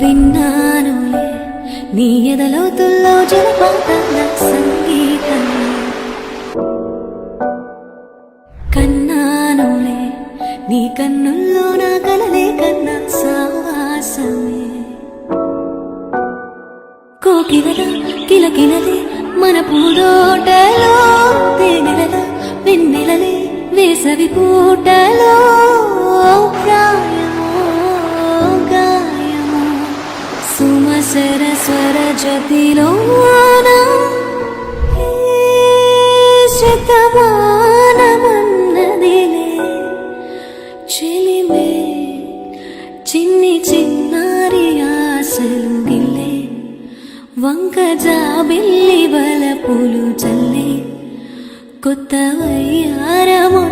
విన్నానులే నీ ఎదలోతుల్లో జలపాతాల సంగీతం, కన్నానులే నీ కన్నుల్లో నా కలలే కన్నా సావాసమే. కోకిలల కిలకిలలే మన పూదోటలో, తేనెలల వెన్నెలలే వేసవి పూటలో, ప్రాయమో గాయమో సుమసర స్వర జతిలోన శతమానమన్నదిలే చెలిమే. చిన్ని చిన్నారి ఆశలు గిల్లే, వంక జాబిల్లి వలపులు చల్లే, కొత్త వయ్యారమొచ్చింది